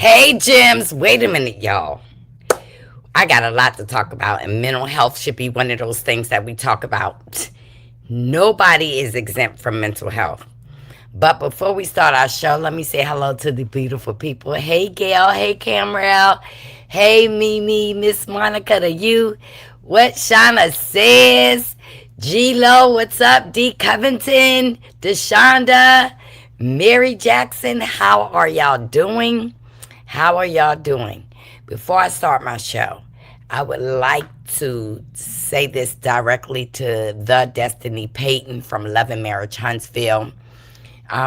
Hey, Gems. Wait a minute, y'all. I got a lot to talk about, and mental health should be one of those things that we talk about. Nobody is exempt from mental health. But before we start our show, let me say hello to the beautiful people. Hey, Gail. Hey, Camrell. Hey, Mimi. Miss Monica, to you. What Shauna says. G-Lo, what's up? D. Covington. Deshonda. Mary Jackson, how are y'all doing? How are y'all doing? Before I start my show, I would like to say this directly to the Destiny Payton from Love and Marriage Huntsville.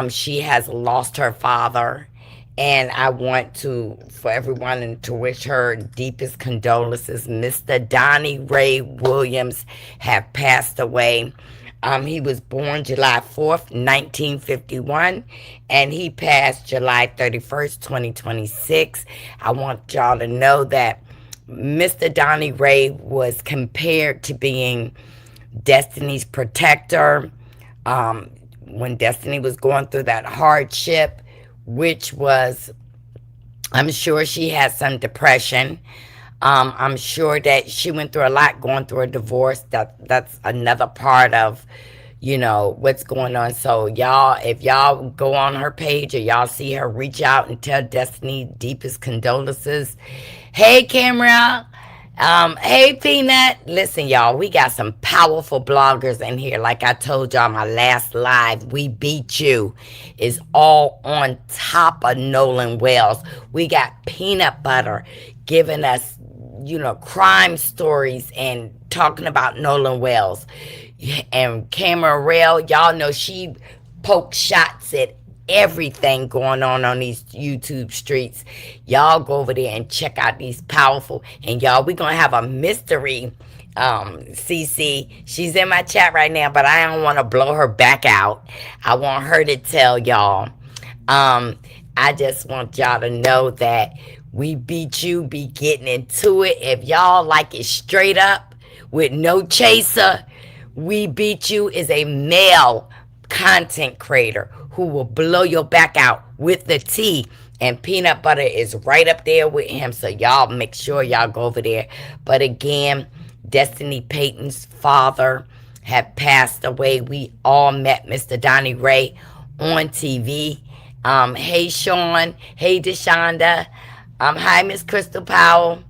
She has lost her father, and I want for everyone to wish her deepest condolences. Mr. Donnie Ray Williams have passed away. He was born July 4th, 1951, and he passed July 31st, 2026. I want y'all to know that Mr. Donnie Ray was compared to being Destiny's protector. When Destiny was going through that hardship, which was, I'm sure she had some depression. I'm sure that she went through a lot going through a divorce. That's another part of, what's going on. So y'all, if y'all go on her page or y'all see her, reach out and tell Destiny deepest condolences. Hey, Camera. Hey, Peanut. Listen, y'all, we got some powerful bloggers in here. Like I told y'all my last live, We Beat You is all on top of Nolan Wells. We got Peanut Butter giving us, crime stories and talking about Nolan Wells. And Camera Rail, y'all know she pokes shots at everything going on these YouTube streets. Y'all go over there and check out these powerful. And y'all, we're gonna have a mystery. CC, she's in my chat right now, but I don't want to blow her back out. I want her to tell y'all. I just want y'all to know that We Beat You be getting into it. If y'all like it straight up with no chaser, We Beat You is a male content creator who will blow your back out with the tea. And Peanut Butter is right up there with him. So y'all make sure y'all go over there. But again, Destiny Payton's father had passed away. We all met Mr. Donnie Ray on TV. Hey, Sean. Hey, Deshonda. Hi, Miss Crystal Powell.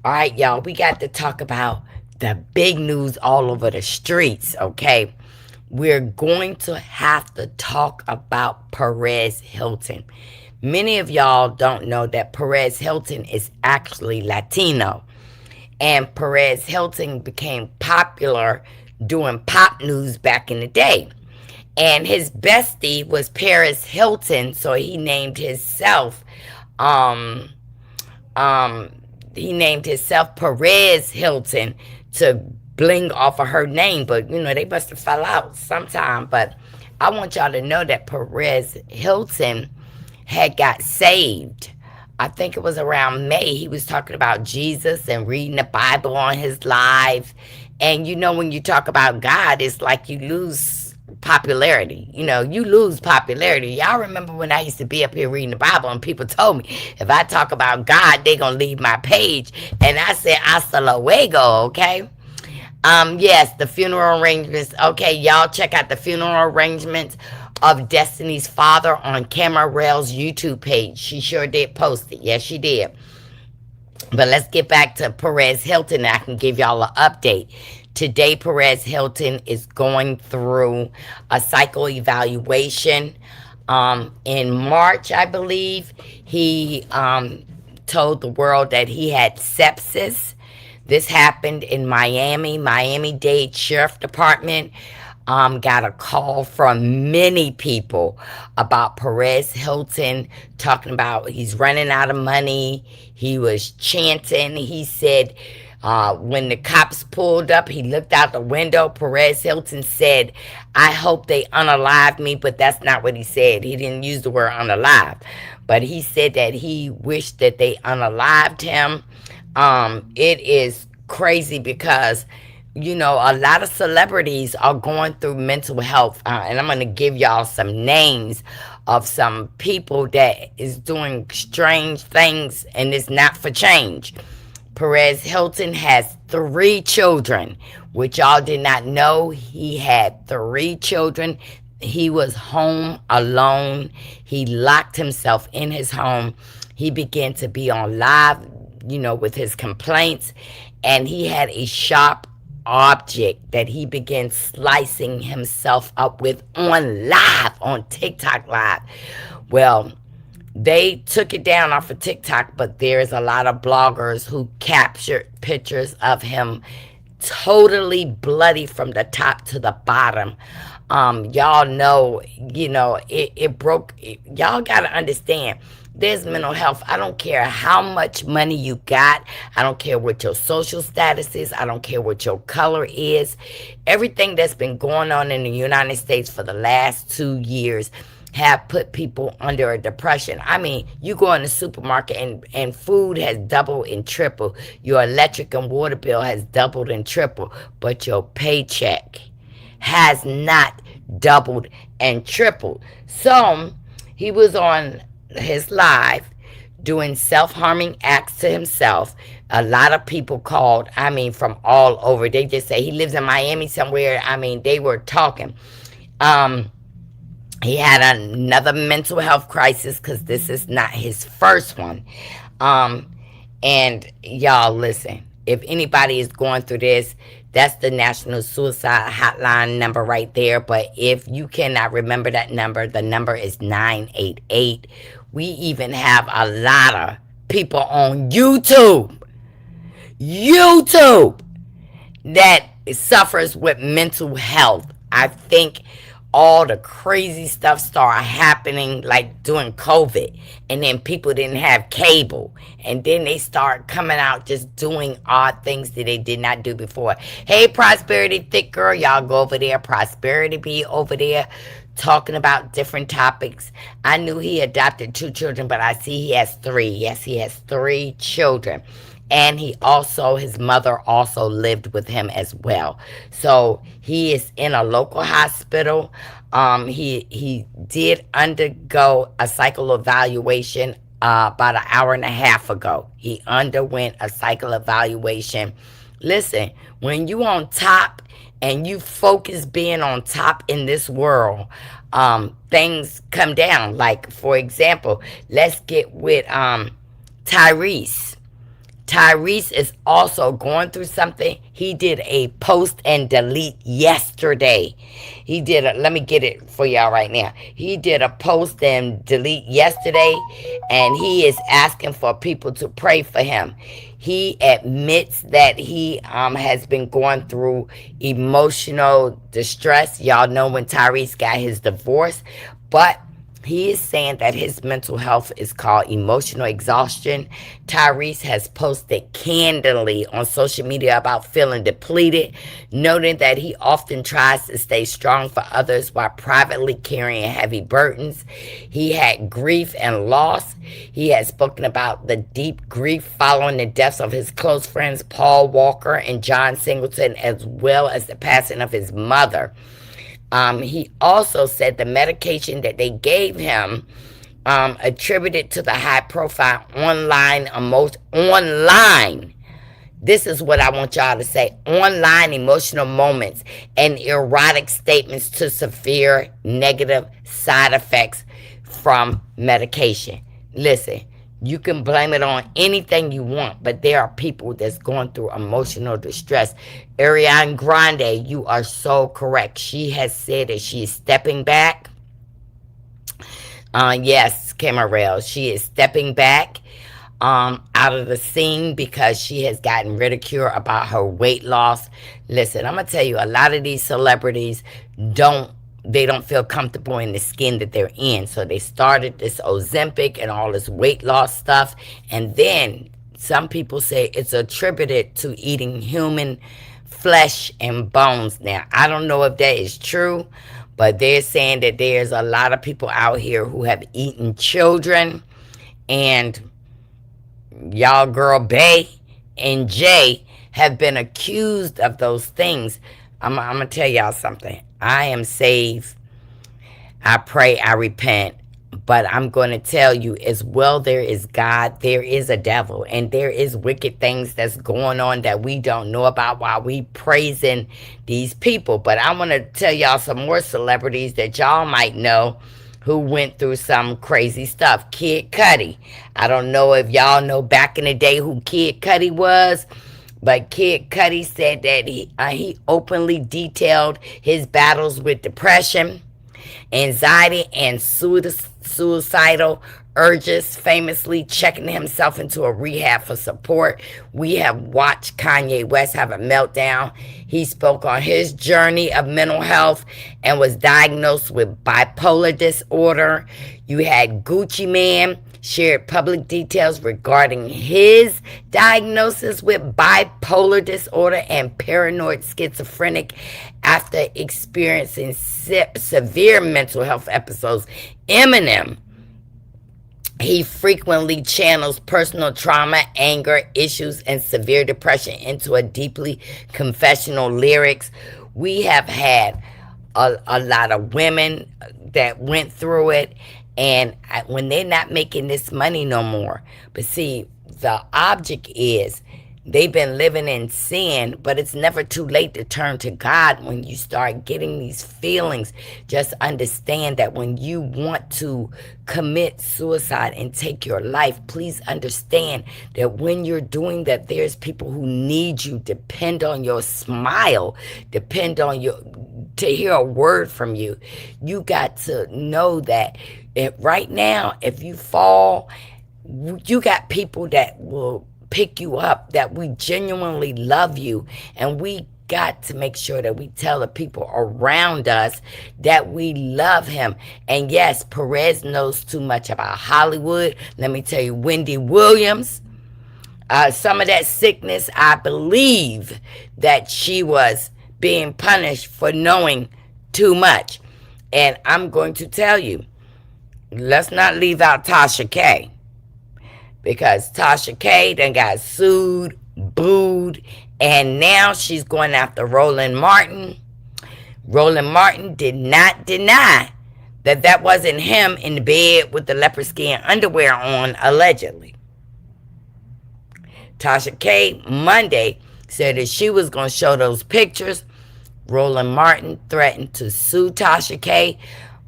All right, y'all. We got to talk about the big news all over the streets, okay? We're going to have to talk about Perez Hilton. Many of y'all don't know that Perez Hilton is actually Latino. And Perez Hilton became popular doing pop news back in the day. And his bestie was Paris Hilton, so he named himself Perez Hilton to bling off of her name. But they must have fell out sometime. But I want y'all to know that Perez Hilton had got saved. I think it was around May. He was talking about Jesus and reading the Bible on his live. And when you talk about God, it's like you lose popularity. You lose popularity. Y'all remember when I used to be up here reading the Bible and people told me if I talk about God, they gonna leave my page. And I said, hasta luego, okay? Yes, the funeral arrangements. Okay, y'all check out the funeral arrangements of Destiny's father on Camera Rail's YouTube page. She sure did post it. Yes, she did. But let's get back to Perez Hilton. I can give y'all an update. Today, Perez Hilton is going through a psycho evaluation. In March, I believe, he told the world that he had sepsis. This happened in Miami. Miami-Dade Sheriff Department got a call from many people about Perez Hilton talking about he's running out of money. He was chanting. He said when the cops pulled up, he looked out the window. Perez Hilton said, I hope they unalive me, but that's not what he said. He didn't use the word unalive, but he said that he wished that they unalived him. It is crazy because a lot of celebrities are going through mental health, and I'm going to give y'all some names of some people that is doing strange things, and it's not for change. Perez Hilton has 3 children, which y'all did not know. He had 3 children. He was home alone. He locked himself in his home. He began to be on live, with his complaints, and he had a sharp object that he began slicing himself up with on TikTok live. Well, they took it down off of TikTok, but there's a lot of bloggers who captured pictures of him totally bloody from the top to the bottom. Y'all know, it broke. Y'all got to understand, there's mental health. I don't care how much money you got. I don't care what your social status is. I don't care what your color is. Everything that's been going on in the United States for the last 2 years have put people under a depression. I mean, you go in the supermarket and food has doubled and tripled. Your electric and water bill has doubled and tripled, but your paycheck has not doubled and tripled. So he was on his live doing self-harming acts to himself. A lot of people called, from all over. They just say he lives in Miami somewhere. They were talking. He had another mental health crisis, because this is not his first one. And y'all, listen, if anybody is going through this, that's the National Suicide Hotline number right there. But if you cannot remember that number, the number is 988. We even have a lot of people on YouTube that suffers with mental health. I think all the crazy stuff started happening like during COVID, and then people didn't have cable, and then they start coming out just doing odd things that they did not do before. Hey, Prosperity Thick Girl, y'all go over there. Prosperity be over there talking about different topics. I knew he adopted 2 children, but I see he has 3. Yes, he has 3 children. And his mother also lived with him as well. So he is in a local hospital. He did undergo a cycle evaluation about an hour and a half ago. He underwent a cycle evaluation. Listen, when you on top and you focus being on top in this world, things come down. Like, for example, let's get with Tyrese. Tyrese is also going through something. He did a post and delete yesterday. Let me get it for y'all right now. He did a post and delete yesterday, and he is asking for people to pray for him. He admits that he has been going through emotional distress. Y'all know when Tyrese got his divorce, but he is saying that his mental health is called emotional exhaustion. Tyrese has posted candidly on social media about feeling depleted, noting that he often tries to stay strong for others while privately carrying heavy burdens. He had grief and loss. He has spoken about the deep grief following the deaths of his close friends Paul Walker and John Singleton, as well as the passing of his mother. He also said the medication that they gave him attributed to the high-profile online, this is what I want y'all to say, online emotional moments and erotic statements to severe negative side effects from medication. Listen, you can blame it on anything you want, but there are people that's going through emotional distress. Ariana Grande, you are so correct. She has said that she is stepping back. Yes, Camarel, she is stepping back out of the scene because she has gotten ridiculed about her weight loss. Listen, I'm going to tell you, a lot of these celebrities don't feel comfortable in the skin that they're in. So they started this Ozempic and all this weight loss stuff. And then some people say it's attributed to eating human flesh and bones. Now, I don't know if that is true, but they're saying that there's a lot of people out here who have eaten children. And y'all girl Bay and Jay have been accused of those things. I'm going to tell y'all something. I am saved. I pray, I repent. But I'm going to tell you, as well, there is God, there is a devil, and there is wicked things that's going on that we don't know about while we praising these people. But I want to tell y'all some more celebrities that y'all might know who went through some crazy stuff. Kid Cudi. I don't know if y'all know back in the day who Kid Cudi was, but Kid Cudi said that he openly detailed his battles with depression, anxiety, and suicidal urges, famously checking himself into a rehab for support. We have watched Kanye West have a meltdown. He spoke on his journey of mental health and was diagnosed with bipolar disorder. You had Gucci Mane shared public details regarding his diagnosis with bipolar disorder and paranoid schizophrenic after experiencing severe mental health episodes. Eminem, he frequently channels personal trauma, anger issues, and severe depression into a deeply confessional lyrics. We have had a lot of women that went through it, and when they're not making this money no more. But see, the object is they've been living in sin, but it's never too late to turn to God when you start getting these feelings. Just understand that when you want to commit suicide and take your life, please understand that when you're doing that, there's people who need you. Depend on your smile. Depend on your to hear a word from you. You got to know that right now, if you fall, you got people that will pick you up, that we genuinely love you, and we got to make sure that we tell the people around us that we love him. And yes, Perez knows too much about Hollywood. Let me tell you, Wendy Williams, some of that sickness, I believe that she was being punished for knowing too much. And I'm going to tell you, let's not leave out Tasha K, because Tasha K then got sued, booed, and now she's going after Roland Martin. Roland Martin did not deny that that wasn't him in the bed with the leopard skin underwear on, allegedly. Tasha K Monday said that she was going to show those pictures. Roland Martin threatened to sue Tasha K,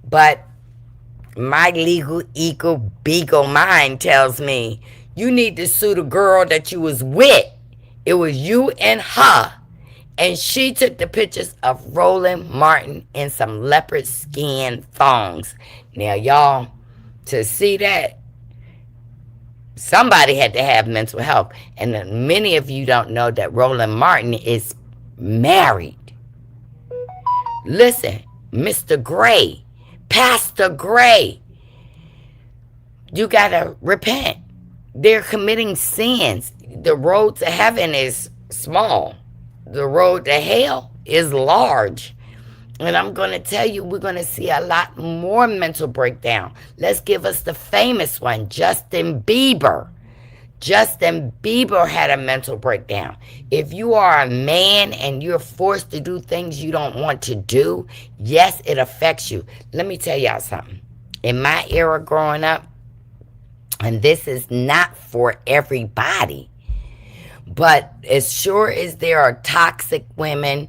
but my legal beagle mind tells me you need to sue the girl that you was with. It was you and her, and she took the pictures of Roland Martin in some leopard skin thongs. Now, y'all, to see that, somebody had to have mental health. And many of you don't know that Roland Martin is married. Listen, Mr. Gray, Pastor Gray, you gotta repent. They're committing sins. The road to heaven is small. The road to hell is large. And I'm going to tell you, we're going to see a lot more mental breakdown. Let's give us the famous one, Justin Bieber. Justin Bieber had a mental breakdown. If you are a man and you're forced to do things you don't want to do, yes, it affects you. Let me tell y'all something. In my era growing up, and this is not for everybody, but as sure as there are toxic women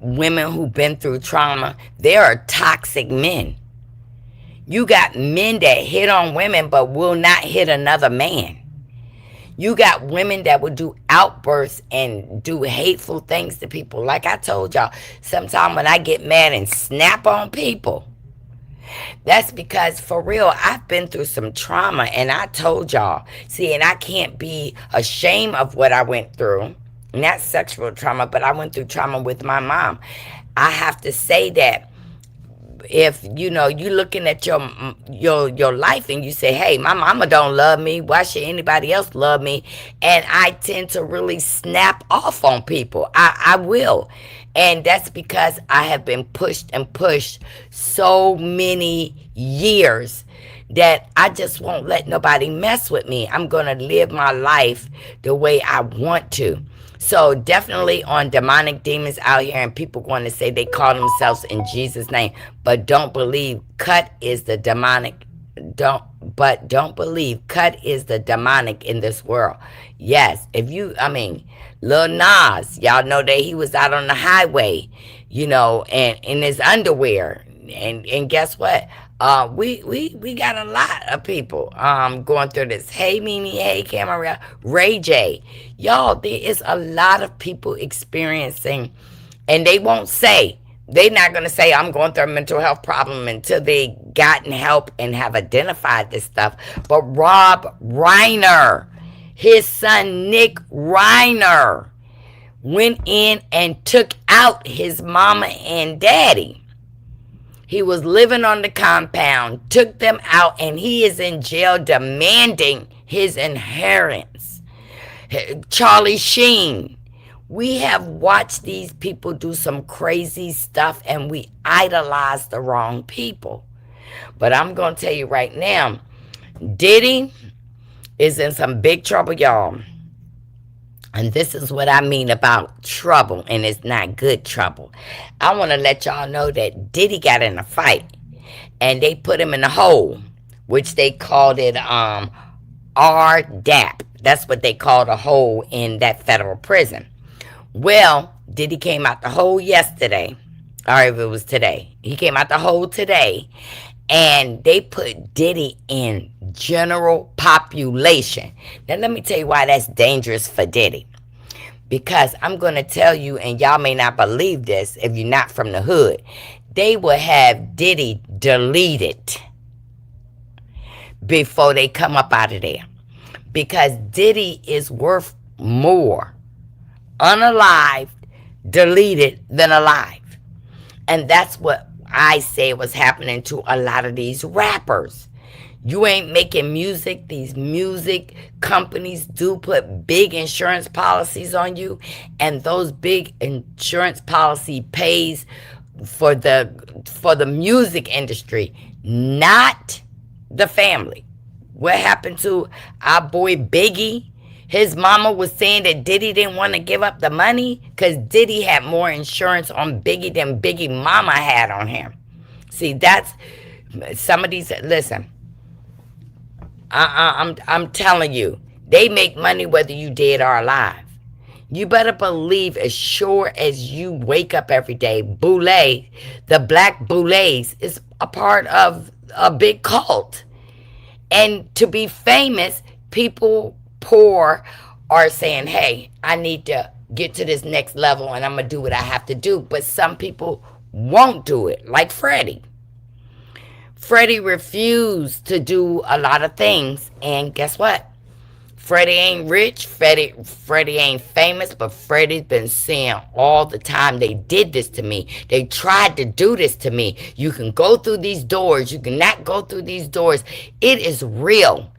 who've been through trauma, there are toxic men. You got men that hit on women but will not hit another man. You got women that will do outbursts and do hateful things to people. Like I told y'all, sometimes when I get mad and snap on people, that's because, for real, I've been through some trauma, and I told y'all. See, and I can't be ashamed of what I went through. Not sexual trauma, but I went through trauma with my mom. I have to say that if, you looking at your life and you say, hey, my mama don't love me, why should anybody else love me? And I tend to really snap off on people. I will. And that's because I have been pushed and pushed so many years that I just won't let nobody mess with me. I'm going to live my life the way I want to. So definitely on demonic demons out here, and people going to say they call themselves in Jesus' name, but don't believe cut is the demonic. Don't believe cut is the demonic in this world. Yes, if you, I mean, Lil Nas, y'all know that he was out on the highway, and in his underwear, and guess what? We got a lot of people going through this. Hey Mimi, hey Camera, Ray J, y'all. There is a lot of people experiencing, and they won't say. They're not gonna say I'm going through a mental health problem until they gotten help and have identified this stuff. But Rob Reiner, his son Nick Reiner, went in and took out his mama and daddy. He was living on the compound, took them out, and he is in jail demanding his inheritance. Charlie Sheen. We have watched these people do some crazy stuff, and we idolize the wrong people. But I'm going to tell you right now, Diddy is in some big trouble, y'all. And this is what I mean about trouble, and it's not good trouble. I want to let y'all know that Diddy got in a fight, and they put him in a hole, which they called it RDAP. That's what they called a hole in that federal prison. Well, Diddy came out the hole yesterday, or if it was today. He came out the hole today, and they put Diddy in general population. Now, let me tell you why that's dangerous for Diddy. Because I'm going to tell you, and y'all may not believe this if you're not from the hood, they will have Diddy deleted before they come up out of there. Because Diddy is worth more unalived, deleted, than alive. And that's what I say was happening to a lot of these rappers. You ain't making music. These music companies do put big insurance policies on you, and those big insurance policy pays for the music industry, not the family. What happened to our boy Biggie? His mama was saying that Diddy didn't want to give up the money because Diddy had more insurance on Biggie than Biggie mama had on him. See, that's some of these. Listen, I'm telling you, they make money whether you dead or alive. You better believe, as sure as you wake up every day, Boule, the Black Boulets, is a part of a big cult. And to be famous, people poor are saying, hey, I need to get to this next level and I'm going to do what I have to do. But some people won't do it, like Freddie. Freddie refused to do a lot of things. And guess what? Freddie ain't rich. Freddie ain't famous. But Freddie's been saying all the time, they did this to me. They tried to do this to me. You can go through these doors. You cannot go through these doors. It is real.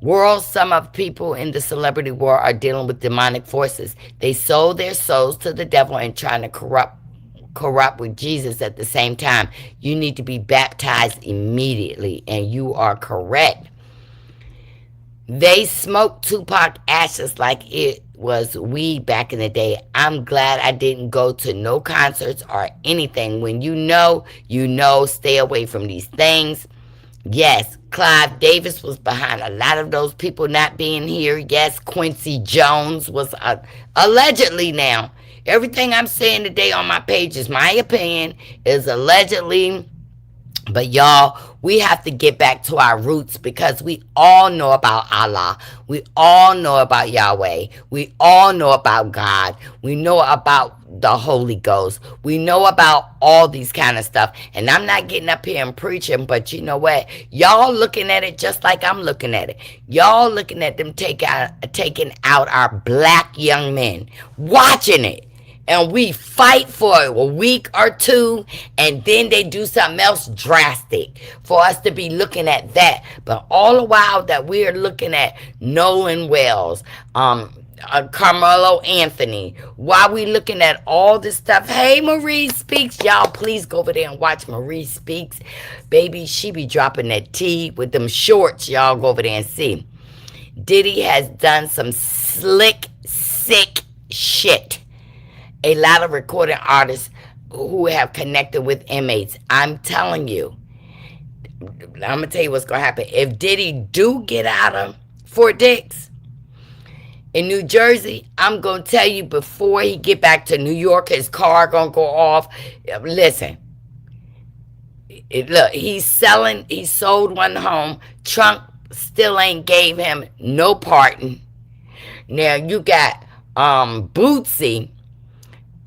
World, some of people in the celebrity world are dealing with demonic forces. They sold their souls to the devil and trying to corrupt with Jesus at the same time. You need to be baptized immediately, and you are correct. They smoked Tupac ashes like it was weed back in the day. I'm glad I didn't go to no concerts or anything. When you know, stay away from these things. Yes, Clive Davis was behind a lot of those people not being here. Yes, Quincy Jones was allegedly now. Everything I'm saying today on my page is my opinion, is allegedly. But y'all, we have to get back to our roots because we all know about Allah. We all know about Yahweh. We all know about God. We know about the Holy Ghost. We know about all these kind of stuff. And I'm not getting up here and preaching, but you know what? Y'all looking at it just like I'm looking at it. Y'all looking at them taking out our black young men, watching it. And we fight for a week or two, and then they do something else drastic for us to be looking at that. But all the while that we're looking at Nolan Wells, Carmelo Anthony, while we looking at all this stuff, hey, Marie Speaks, y'all please go over there and watch Marie Speaks. Baby, she be dropping that tea with them shorts. Y'all go over there and see. Diddy has done some slick, sick shit. A lot of recording artists who have connected with inmates. I'm telling you. I'm gonna tell you what's gonna happen. If Diddy do get out of Fort Dix in New Jersey, I'm gonna tell you before he get back to New York, his car gonna go off. Listen, look, he sold one home. Trump still ain't gave him no pardon. Now you got Bootsy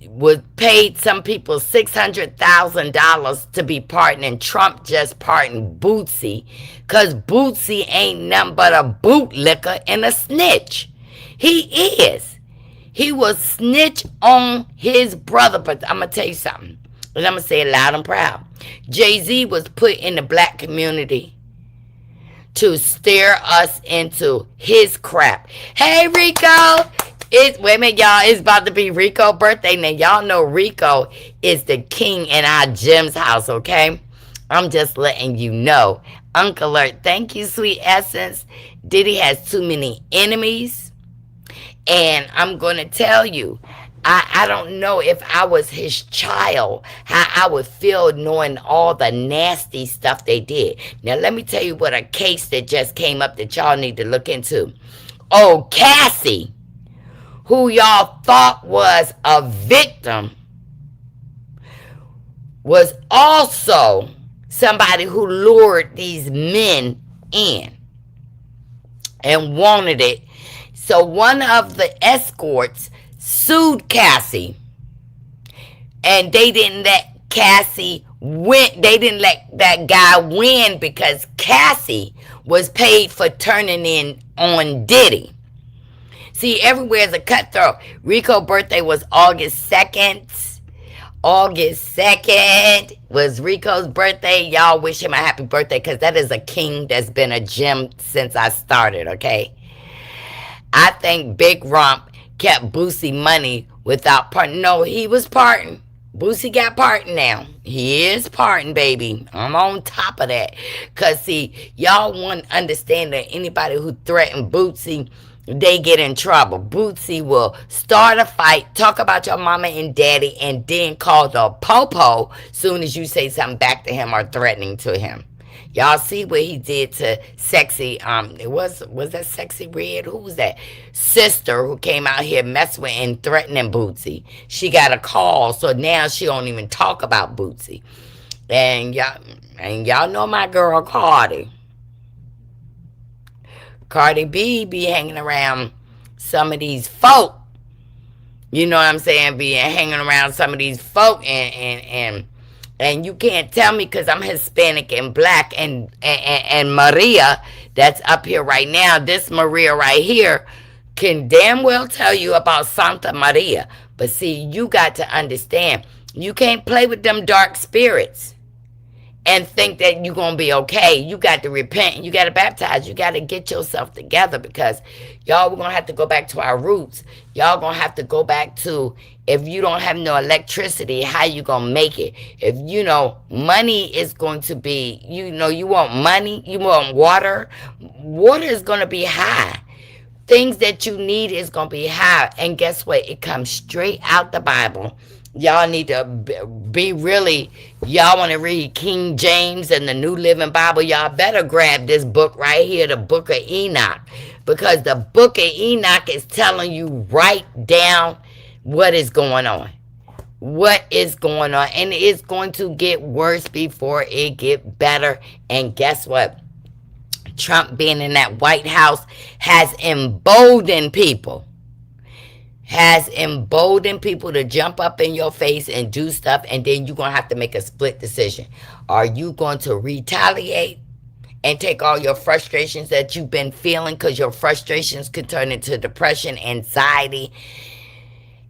was paid some people $600,000 to be pardoned, and Trump just pardoned Bootsy because Bootsy ain't nothing but a bootlicker and a snitch. He is. He will snitch on his brother. But I'm going to tell you something, and I'm going to say it loud and proud. Jay-Z was put in the black community to steer us into his crap. Hey, Rico. Wait a minute, y'all. It's about to be Rico's birthday. Now, y'all know Rico is the king in our Jim's house, okay? I'm just letting you know. Uncle Alert, thank you, Sweet Essence. Diddy has too many enemies. And I'm going to tell you, I don't know if I was his child, how I would feel knowing all the nasty stuff they did. Now, let me tell you what a case that just came up that y'all need to look into. Oh, Cassie, who y'all thought was a victim, was also somebody who lured these men in and wanted it. So one of the escorts sued Cassie, and they didn't let Cassie win. They didn't let that guy win because Cassie was paid for turning in on Diddy. See, everywhere is a cutthroat. Rico's birthday was August 2nd. August 2nd was Rico's birthday. Y'all wish him a happy birthday because that is a king that's been a gem since I started, okay? I think Big Rump kept Boosie money without pardon. No, he was pardoned. Boosie got pardoned now. He is pardoned, baby. I'm on top of that. Because, see, y'all won't understand that anybody who threatened Boosie, they get in trouble. Bootsy will start a fight, talk about your mama and daddy, and then call the popo soon as you say something back to him or threatening to him. Y'all see what he did to Sexy, was that Sexy Red? Who was that? Sister who came out here messing with and threatening Bootsy. She got a call, so now she don't even talk about Bootsy. And y'all know my girl Cardi. Cardi B be hanging around some of these folk. You know what I'm saying? Be hanging around some of these folk, and you can't tell me because I'm Hispanic and black and Maria that's up here right now. This Maria right here can damn well tell you about Santa Maria. But see, you got to understand, you can't play with them dark spirits and think that you're going to be okay. You got to repent. You got to baptize. You got to get yourself together because, y'all, we're going to have to go back to our roots. Y'all going to have to go back to, if you don't have no electricity, how you going to make it? If, money is going to be, you want money, you want water. Water is going to be high. Things that you need is going to be high. And guess what? It comes straight out the Bible. Y'all need to be really, y'all want to read King James and the New Living Bible, y'all better grab this book right here, the Book of Enoch. Because the Book of Enoch is telling you right down what is going on. What is going on. And it's going to get worse before it get better. And guess what? Trump being in that White House has emboldened people. Has emboldened people to jump up in your face and do stuff, and then you're going to have to make a split decision. Are you going to retaliate and take all your frustrations that you've been feeling, because your frustrations could turn into depression, anxiety,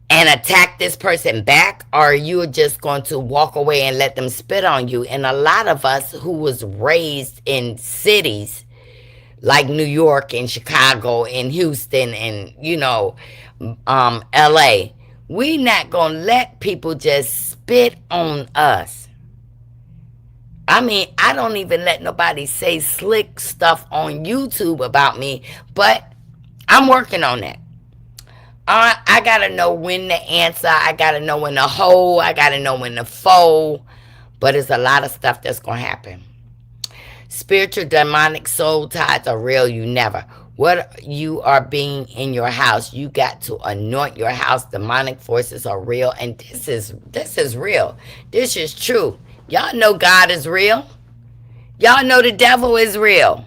and attack this person back? Or are you just going to walk away and let them spit on you? And a lot of us who was raised in cities like New York and Chicago and Houston and, LA, we not gonna let people just spit on us. I mean, I don't even let nobody say slick stuff on YouTube about me, but I'm working on that. I gotta know when to answer. I gotta know when to hold. I gotta know when to fold. But it's a lot of stuff that's gonna happen. Spiritual demonic soul ties are real. You never. What you are being in your house, you got to anoint your house. Demonic forces are real, and this is real. This is true. Y'all know God is real. Y'all know the devil is real.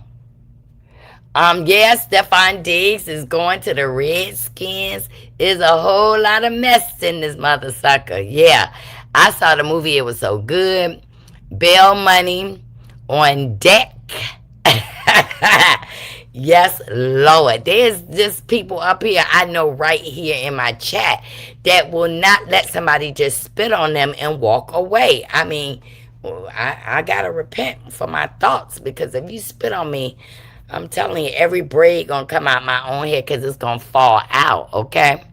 Yeah, Stefan Diggs is going to the Redskins. There's a whole lot of mess in this mother sucker. Yeah, I saw the movie. It was so good. Bail money on deck. Yes, Lord. There's just people up here I know right here in my chat that will not let somebody just spit on them and walk away. I mean, I gotta repent for my thoughts, because if you spit on me, I'm telling you, every braid gonna come out my own head because it's gonna fall out, okay?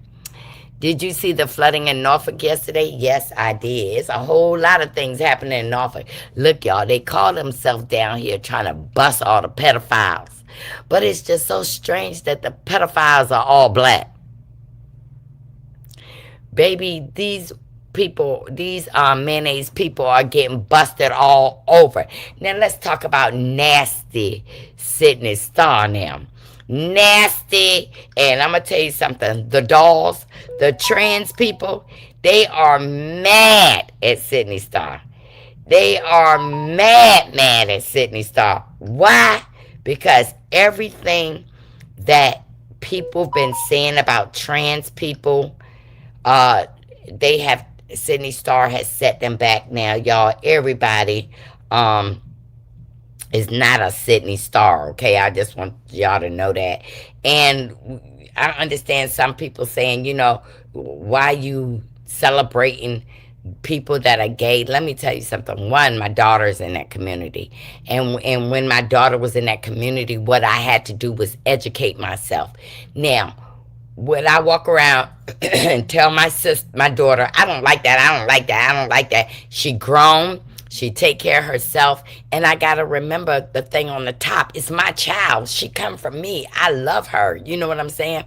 Did you see the flooding in Norfolk yesterday? Yes, I did. It's a whole lot of things happening in Norfolk. Look, y'all, they call themselves down here trying to bust all the pedophiles. But it's just so strange that the pedophiles are all black. Baby, these people, these mayonnaise people are getting busted all over. Now let's talk about nasty Sydney Star now. Nasty. And I'm going to tell you something. The dolls, the trans people, they are mad at Sydney Star. They are mad at Sydney Star. Why? Because everything that people have been saying about trans people, uh, they have, Sydney Star has set them back now, y'all. Everybody is not a Sydney Star, okay? I just want y'all to know that. And I understand some people saying, why you celebrating people that are gay. Let me tell you something. One, my daughter's in that community. And when my daughter was in that community, what I had to do was educate myself. Now, would I walk around and tell my sister, my daughter, I don't like that, I don't like that, I don't like that? She grown, she take care of herself, and I gotta remember the thing on the top. It's my child. She come from me. I love her. You know what I'm saying?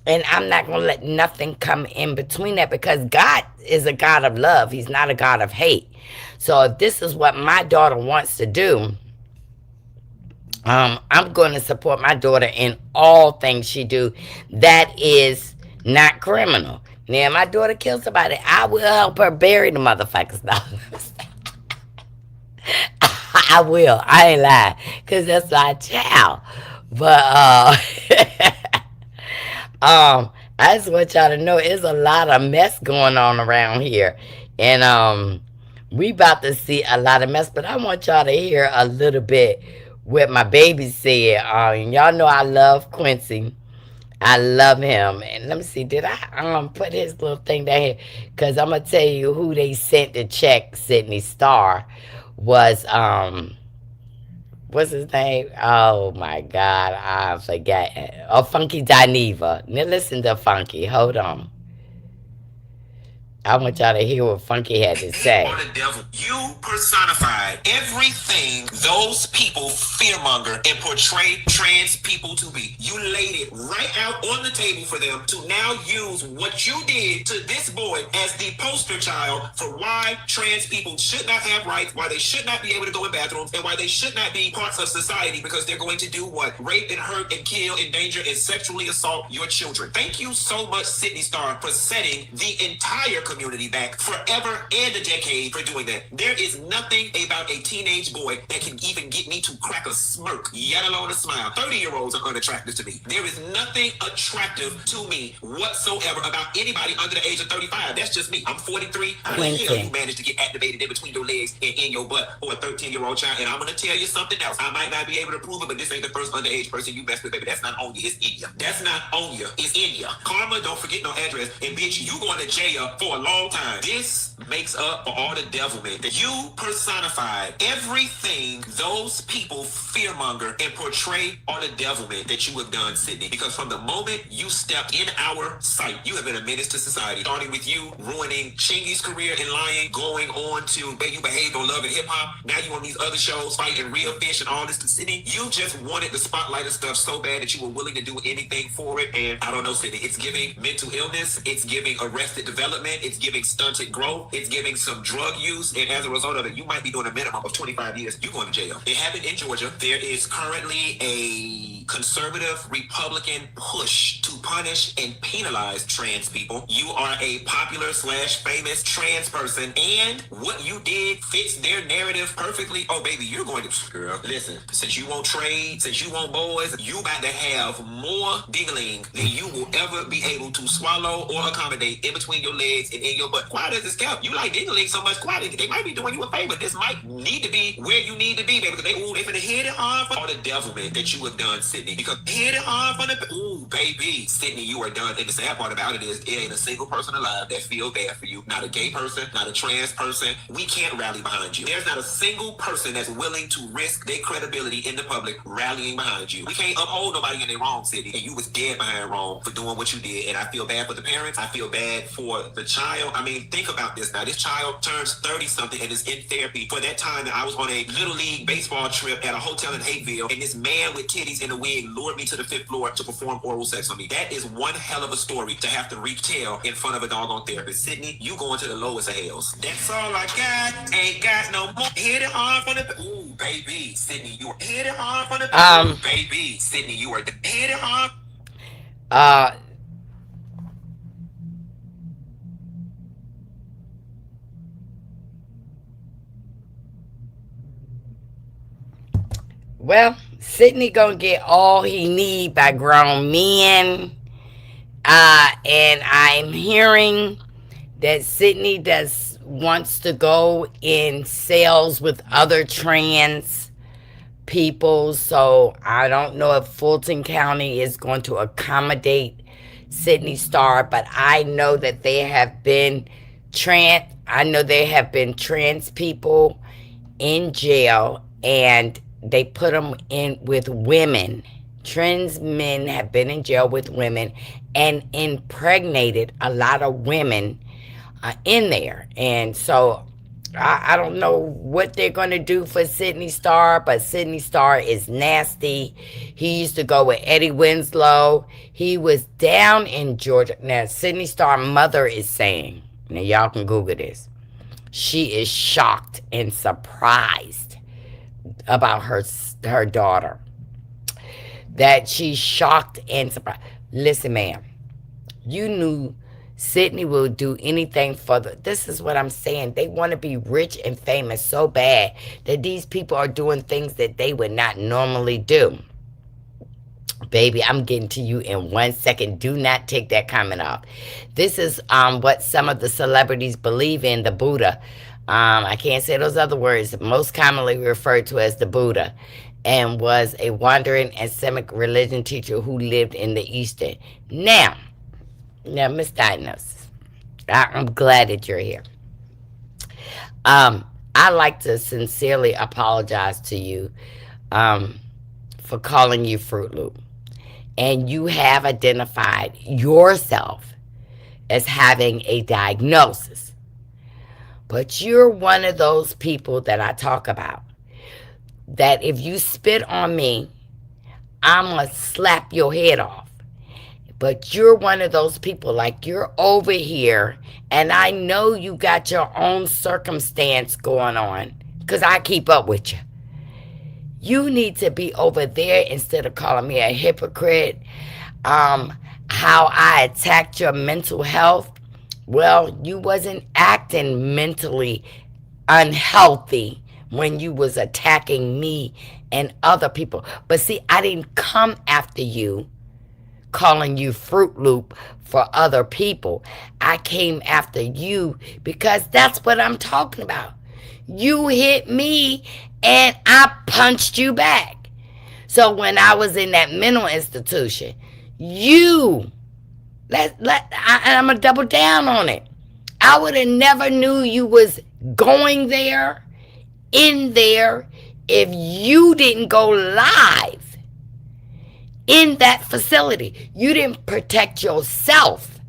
And I'm not gonna let nothing come in between that, because God is a God of love. He's not a God of hate. So if this is what my daughter wants to do, I'm going to support my daughter in all things she do that is not criminal. Now, if my daughter kills somebody, I will help her bury the motherfuckers. No, I will. I ain't lying, because that's my child. But I just want y'all to know it's a lot of mess going on around here, and we about to see a lot of mess. But I want y'all to hear a little bit what my baby said. Y'all know I love Quincy. I love him. And let me see, did I put his little thing down here? Because I'm gonna tell you who they sent to check Sydney Star was what's his name? Oh my God, I forget. Oh, Funky Dineva. Now listen to Funky. Hold on. I want y'all to hear what Funky had to say. You are the devil. You personified everything those people fearmonger and portray trans people to be. You laid it right out on the table for them to now use what you did to this boy as the poster child for why trans people should not have rights, why they should not be able to go in bathrooms, and why they should not be parts of society, because they're going to do what? Rape and hurt and kill, endanger, and sexually assault your children. Thank you so much, Sydney Star, for setting the entire community back forever and a decade for doing that. There is nothing about a teenage boy that can even get me to crack a smirk, yet alone a smile. 30-year-olds are unattractive to me. There is nothing attractive to me whatsoever about anybody under the age of 35. That's just me. I'm 43. How the hell you managed to get activated in between your legs and in your butt for a 13-year-old child? And I'm going to tell you something else. I might not be able to prove it, but this ain't the first underage person you messed with, baby. That's not on you. It's in you. That's not on you. It's in you. Karma, don't forget no address. And bitch, you going to jail for a long time. This makes up for all the devilment that you personified everything those people fearmonger and portray all the devilment that you have done, Sydney. Because from the moment you stepped in our sight, you have been a menace to society. Starting with you ruining Chingy's career in lying, going on to where you behaved on Love and Hip Hop. Now you on these other shows fighting real fish and all this to Sydney. You just wanted the spotlight of stuff so bad that you were willing to do anything for it. And I don't know, Sydney, it's giving mental illness, it's giving arrested development, it's giving stunted growth, it's giving some drug use, and as a result of it, you might be doing a minimum of 25 years. You going to jail. It happened in Georgia. There is currently a conservative Republican push to punish and penalize trans people. You are a popular / famous trans person, and what you did fits their narrative perfectly. Oh, baby, you're going to... Girl, listen, since you won't trade, since you want boys, you about to have more dingling than you will ever be able to swallow or accommodate in between your legs and in your butt. Quiet as a scalp. You like dingling so much, quiet. They might be doing you a favor. This might need to be where you need to be, baby, because they finna hit it hard for all the devilment that you have done, Sydney. Because hit it hard for the... Ooh, baby, Sydney, you are done. And the sad part about it is, it ain't a single person alive that feel bad for you. Not a gay person, not a trans person. We can't rally behind you. There's not a single person that's willing to risk their credibility in the public rallying behind you. We can't uphold nobody in their wrong, City. And you was dead behind wrong for doing what you did. And I feel bad for the parents. I feel bad for the child. I mean, think about this now. This child turns 30-something and is in therapy. For that time that I was on a Little League baseball trip at a hotel in Hapeville, and this man with titties in a wig lured me to the 5th floor to perform oral sex on me. That is one hell of a story to have to retell in front of a doggone therapist. Sydney, you going to the lowest of hells. That's all I got. Ain't got no more. Hit it hard from the... Ooh, baby. Sydney, you are... Hit it hard from the... Ooh, baby. Sydney, you are... Hit it hard... Uh, well, Sydney gonna get all he need by grown men. And I'm hearing that Sydney wants to go in sales with other trans people. So I don't know if Fulton County is going to accommodate Sydney Starr, but I know that there have been trans people in jail, and they put them in with women. Trans men have been in jail with women and impregnated a lot of women in there. And so I don't know what they're going to do for Sydney Starr, but Sydney Starr is nasty. He used to go with Eddie Winslow. He was down in Georgia. Now, Sydney Starr's mother is saying, now y'all can Google this, she is shocked and surprised about her daughter. That she's shocked and surprised. Listen, ma'am, you knew Sydney will do anything for this is what I'm saying. They want to be rich and famous so bad that these people are doing things that they would not normally do. Baby, I'm getting to you in 1 second. Do not take that comment off. This is what some of the celebrities believe in, the Buddha. I can't say those other words, most commonly referred to as the Buddha, and was a wandering Islamic religion teacher who lived in the Eastern. Now, misdiagnosis. I'm glad that you're here. I like to sincerely apologize to you for calling you Fruit Loop. And you have identified yourself as having a diagnosis. But you're one of those people that I talk about, that if you spit on me, I'm going to slap your head off. But you're one of those people, like you're over here, and I know you got your own circumstance going on, because I keep up with you. You need to be over there instead of calling me a hypocrite. How I attacked your mental health. Well, you wasn't acting mentally unhealthy when you was attacking me and other people. But see, I didn't come after you calling you Fruit Loop for other people. I came after you because that's what I'm talking about. You hit me and I punched you back. So when I was in that mental institution, I'm going to double down on it. I would have never knew you was going there, in there, if you didn't go live in that facility. You didn't protect yourself.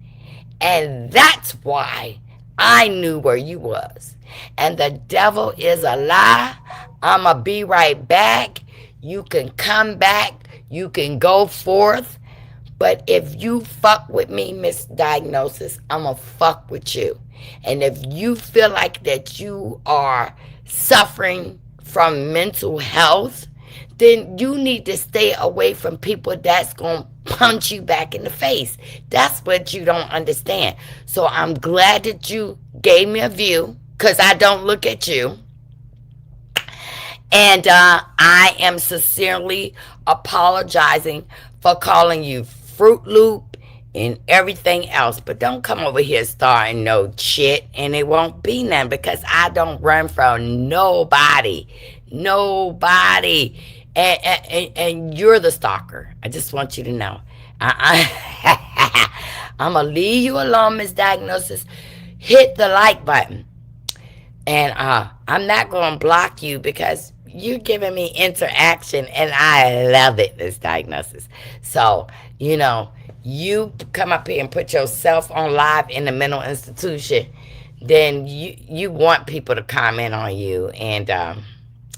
And that's why I knew where you was. And the devil is a lie. I'ma be right back. You can come back. You can go forth. But if you fuck with me, misdiagnosis, I'ma fuck with you. And if you feel like that you are suffering from mental health, then you need to stay away from people that's going to punch you back in the face. That's what you don't understand. So I'm glad that you gave me a view, because I don't look at you. And I am sincerely apologizing for calling you Fruit Loop and everything else. But don't come over here starting no shit, and it won't be none, because I don't run from nobody. Nobody. And you're the stalker. I just want you to know. I'm going to leave you alone, misdiagnosis. Hit the like button. And I'm not going to block you, because you're giving me interaction, and I love it, this diagnosis. So, you come up here and put yourself on live in the mental institution, then you want people to comment on you. And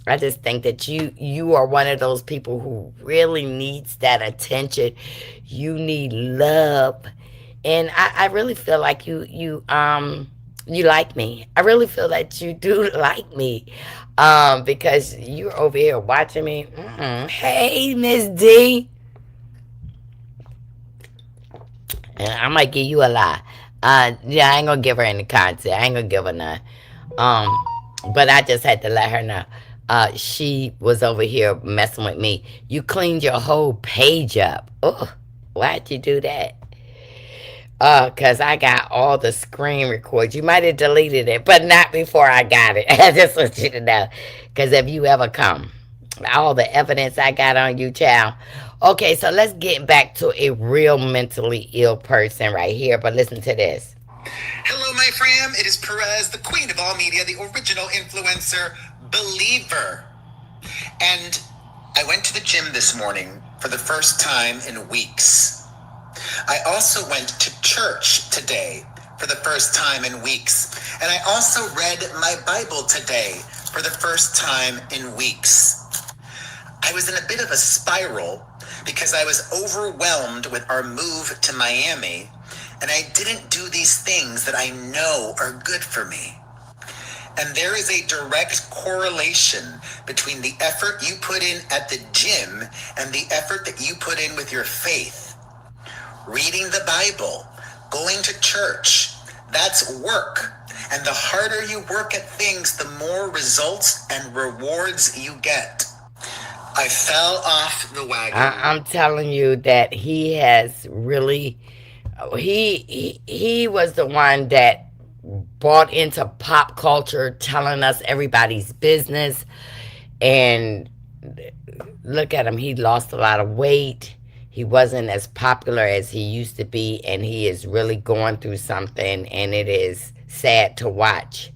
I just think that you are one of those people who really needs that attention. You need love. And I really feel like you like me. I really feel that you do like me, because you're over here watching me. Hey, Miss D. And I might give you a lie. Yeah, I ain't gonna give her any content. I ain't gonna give her none. But I just had to let her know. She was over here messing with me. You cleaned your whole page up. Oh, why'd you do that? Cause I got all the screen records. You might have deleted it, but not before I got it. I just want you to know. Cause if you ever come, all the evidence I got on you, child. Okay, so let's get back to a real mentally ill person right here. But listen to this. Hello, my fam. It is Perez, the queen of all media, the original influencer believer. And I went to the gym this morning for the first time in weeks. I also went to church today for the first time in weeks. And I also read my Bible today for the first time in weeks. I was in a bit of a spiral because I was overwhelmed with our move to Miami, and I didn't do these things that I know are good for me. And there is a direct correlation between the effort you put in at the gym and the effort that you put in with your faith. Reading the Bible, going to church, that's work. And the harder you work at things, the more results and rewards you get. I fell off the wagon. I'm telling you that he has really, he was the one that brought into pop culture, telling us everybody's business. And look at him, he lost a lot of weight. He wasn't as popular as he used to be, and he is really going through something, and it is sad to watch.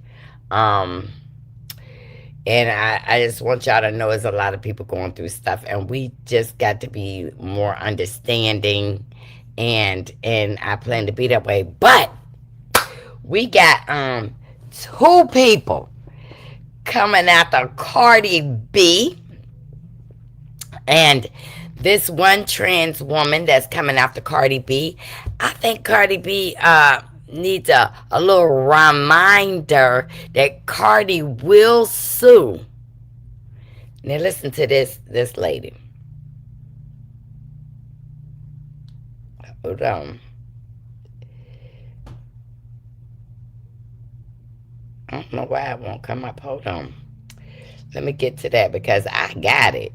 And I just want y'all to know there's a lot of people going through stuff, and we just got to be more understanding, and I plan to be that way. But we got two people coming after Cardi B, and this one trans woman that's coming after Cardi B. I think Cardi B needs a little reminder that Cardi will sue. Now listen to this lady. Hold on. I don't know why it won't come up. Hold on. Let me get to that, because I got it.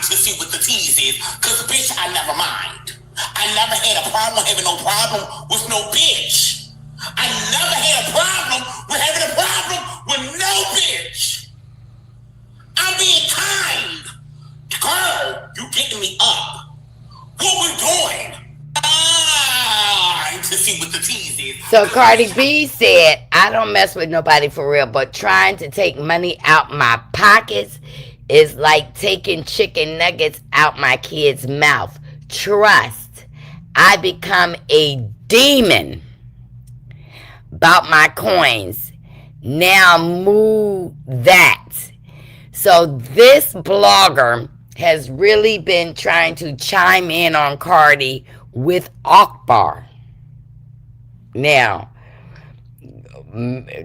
To see what the tease is, cause bitch, I never mind. I never had a problem having no problem with no bitch. I never had a problem with having a problem with no bitch. I'm being kind. Girl, you getting me up. What we doing? So Cardi B said, I don't mess with nobody for real, but trying to take money out my pockets is like taking chicken nuggets out my kid's mouth. Trust. I become a demon about my coins. Now move that. So this blogger has really been trying to chime in on Cardi with Akbar. Now,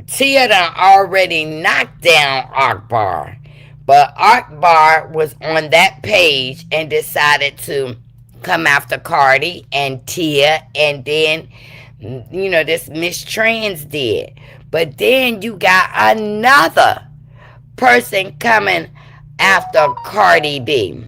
Tia done already knocked down Akbar, but Akbar was on that page and decided to come after Cardi and Tia, and then this Miss Trans did. But then you got another person coming after Cardi B.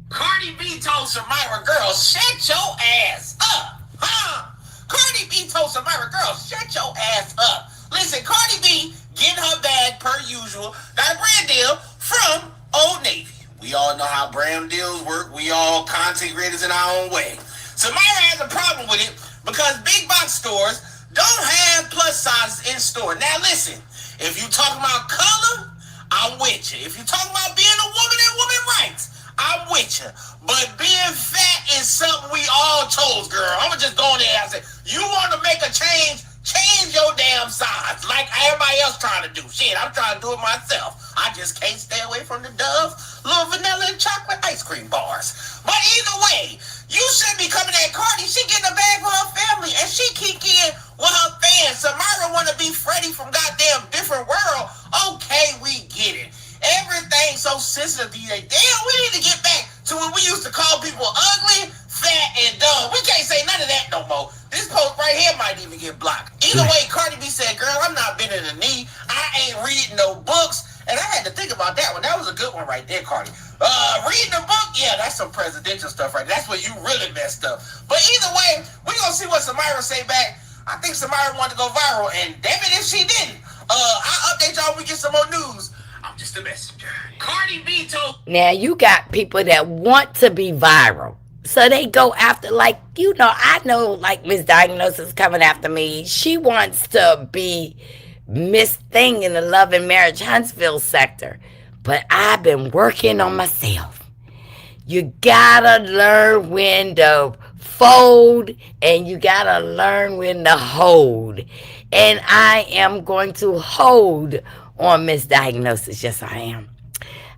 Cardi B told Samira, girl, shut your ass up. Huh? Cardi B told Samira, girl, shut your ass up. Listen, Cardi B getting her bag per usual. Got a brand deal from Old Navy. We all know how brand deals work. We all content creators in our own way. Samira has a problem with it because big box stores don't have plus sizes in store. Now listen, if you talking about color, I'm with you. If you talking about being a woman and woman rights, I'm with you. But being fat is something we all chose, girl. I'm going to just go in there and say, you want to make a change your damn size like everybody else trying to do. Shit, I'm trying to do it myself. I just can't stay away from the Dove little vanilla and chocolate ice cream bars. But either way, you should be coming at Cardi. She getting a bag for her family, and she kick in with her fans. Samira want to be Freddie from goddamn Different World. Okay, we get it. Everything's so sensitive these days. Damn, we need to get back to when we used to call people ugly, fat, and dumb. We can't say none of that no more. This post right here might even get blocked. Either way, Cardi B said, girl, I'm not bending the knee. I ain't reading no books. And I had to think about that one. That was a good one right there, Cardi. Reading a book, yeah, that's some presidential stuff right there. That's where you really messed up. But either way, we're going to see what Samira say back. I think Samira wanted to go viral, and damn it if she didn't. I'll update y'all when we get some more news. I'm just a messenger. Cardi B told... Now, you got people that want to be viral. So they go after, I know, Miss Diagnosis coming after me. She wants to be Miss Thing in the Love and Marriage Huntsville sector. But I've been working on myself. You gotta learn when to fold, and you gotta learn when to hold. And I am going to hold on Miss Diagnosis. Yes, I am.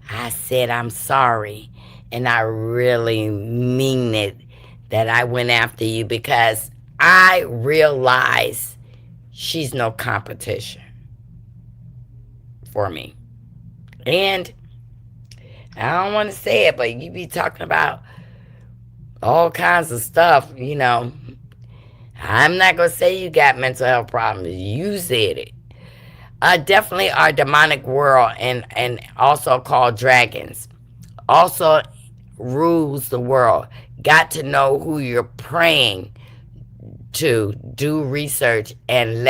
I said I'm sorry, and I really mean it that I went after you, because I realize she's no competition for me. And I don't want to say it, but you be talking about all kinds of stuff, I'm not going to say you got mental health problems. You said it. Definitely our demonic world, and also called dragons, also rules the world. Got to know who you're praying to. Do research and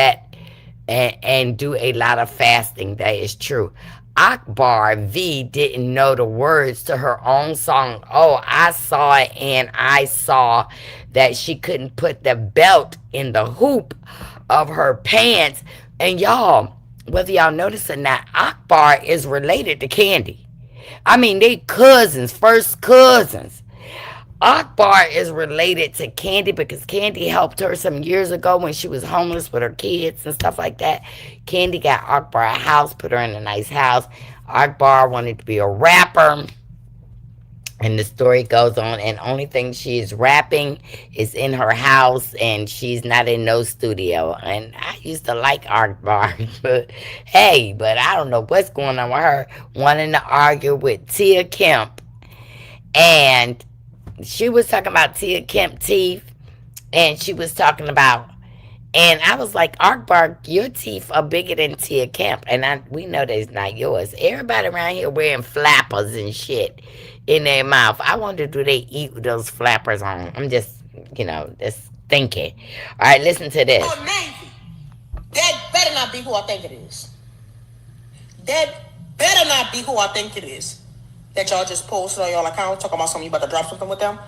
do a lot of fasting. That is true. Akbar V didn't know the words to her own song. Oh, I saw it, and I saw that she couldn't put the belt in the hoop of her pants. And y'all, whether y'all notice or not, Akbar is related to Candy. I mean, they cousins, first cousins. Akbar is related to Candy because Candy helped her some years ago when she was homeless with her kids and stuff like that. Candy got Akbar a house, put her in a nice house. Akbar wanted to be a rapper. And the story goes on, and only thing she is rapping is in her house, and she's not in no studio. And I used to like Akbar, but I don't know what's going on with her, wanting to argue with Tia Kemp. And she was talking about Tia Kemp teeth, and she was talking about, and I was like, Akbar, your teeth are bigger than Tia Kemp, and we know that's not yours. Everybody around here wearing flappers and shit in their mouth. I wonder, do they eat with those flappers on? I'm just, just thinking. All right, listen to this. Oh, Navy. That better not be who I think it is. That better not be who I think it is. That y'all just posted on y'all account talking about something you about to drop something with them.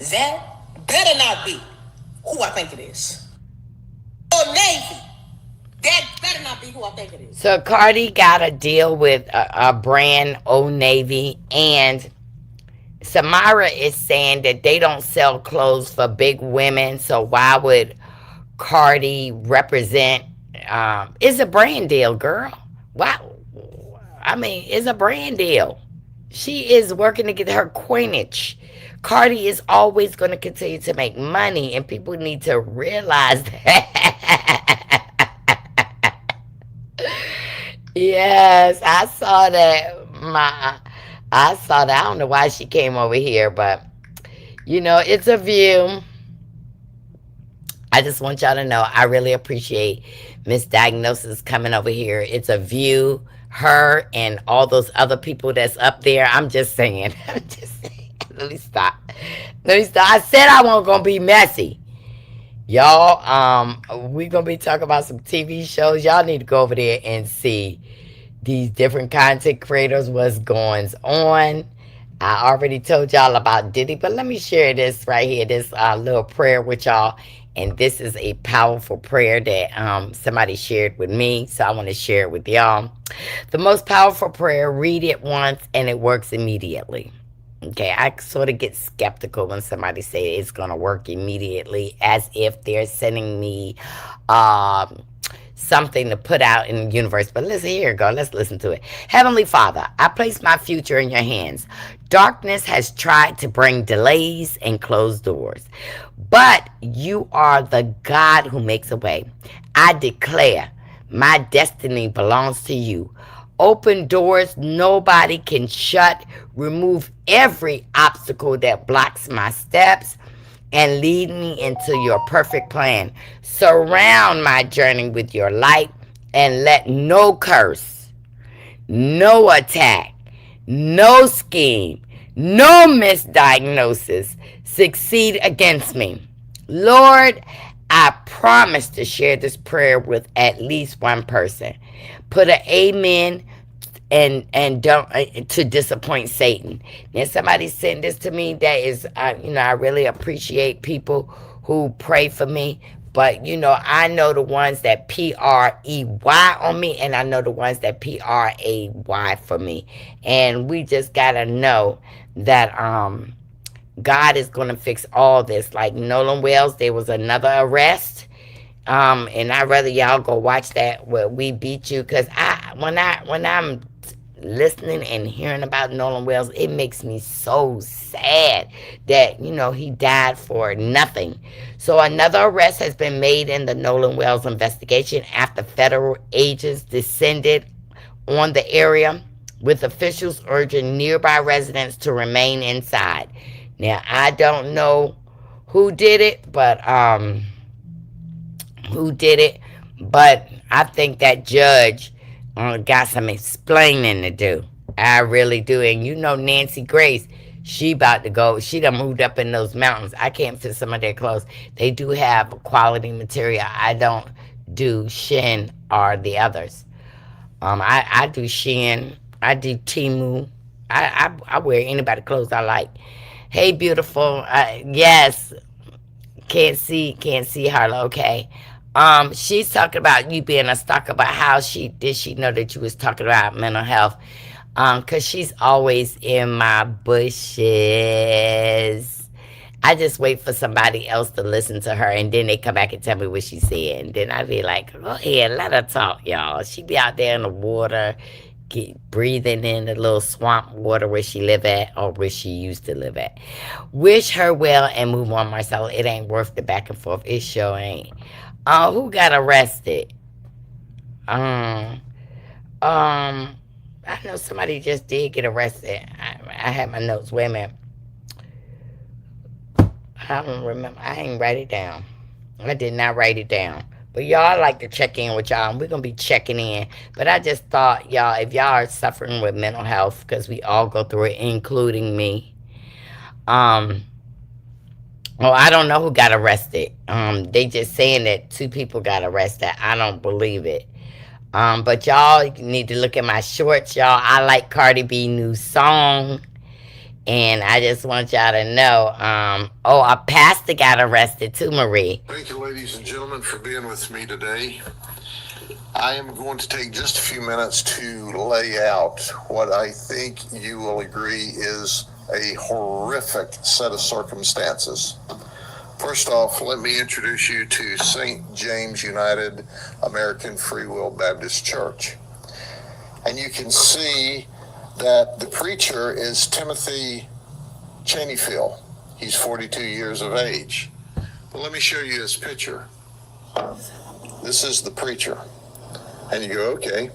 That better not be who I think it is. Navy. That better not be who I think it is. So Cardi got a deal with a brand, Old Navy, and Samara is saying that they don't sell clothes for big women. So why would Cardi represent? It's a brand deal, girl. Wow. I mean, it's a brand deal. She is working to get her coinage. Cardi is always going to continue to make money, and people need to realize that. Yes, I saw that. I saw that. I don't know why she came over here, but it's a view. I just want y'all to know I really appreciate Miss Diagnosis coming over here. It's a view. Her and all those other people that's up there. I'm just saying. I'm just saying. Let me stop. Let me stop. I said I wasn't gonna be messy. Y'all, we gonna be talking about some TV shows. Y'all need to go over there and see these different content creators, what's going on. I already told y'all about Diddy, but let me share this right here, this little prayer with y'all. And this is a powerful prayer that somebody shared with me, so I want to share it with y'all. The most powerful prayer, read it once and it works immediately. Okay, I sort of get skeptical when somebody say it's going to work immediately, as if they're sending me something to put out in the universe. But listen, here you go. Let's listen to it. Heavenly Father, I place my future in your hands. Darkness has tried to bring delays and closed doors, but you are the God who makes a way. I declare my destiny belongs to you. Open doors nobody can shut. Remove every obstacle that blocks my steps and lead me into your perfect plan. Surround my journey with your light and let no curse, no attack, no scheme, no misdiagnosis succeed against me. Lord, I promise to share this prayer with at least one person. Put an amen and don't to disappoint Satan. And somebody sent this to me. That is, I really appreciate people who pray for me. But I know the ones that PREY on me, and I know the ones that PRAY for me. And we just gotta know that God is gonna fix all this. Like Nolan Wells, there was another arrest. And I'd rather y'all go watch that where we beat you, because when I'm listening and hearing about Nolan Wells, it makes me so sad that he died for nothing. So another arrest has been made in the Nolan Wells investigation after federal agents descended on the area, with officials urging nearby residents to remain inside. Now I don't know who did it, but I think that judge got some explaining to do. I really do. And Nancy Grace, she about to go. She done moved up in those mountains. I can't fit some of their clothes. They do have quality material. I don't do Shein or the others. I do Shein. I do Temu. I wear anybody clothes I like. Hey, beautiful. Yes. Can't see Harlow. Okay. She's talking about you being a stalker, but how she know that you was talking about mental health? Cause she's always in my bushes. I just wait for somebody else to listen to her, and then they come back and tell me what she said, and then I be like, go ahead, let her talk, y'all. She be out there in the water, breathing in the little swamp water where she live at, or where she used to live at. Wish her well and move on, Marcella. It ain't worth the back and forth. It sure ain't. Who got arrested? I know somebody just did get arrested. I had my notes. Wait a minute. I don't remember. I ain't write it down. I did not write it down. But y'all, I like to check in with y'all, and we're going to be checking in. But I just thought, y'all, if y'all are suffering with mental health, because we all go through it, including me. I don't know who got arrested. They just saying that 2 people got arrested. I don't believe it. But y'all need to look at my shorts, y'all. I like Cardi B new song. And I just want y'all to know, a pastor got arrested too, Marie. Thank you, ladies and gentlemen, for being with me today. I am going to take just a few minutes to lay out what I think you will agree is a horrific set of circumstances. First off, let me introduce you to St. James United American Free Will Baptist Church. And you can see that the preacher is Timothy Cheneyfield. He's 42 years of age. But let me show you his picture. This is the preacher. And you go, okay.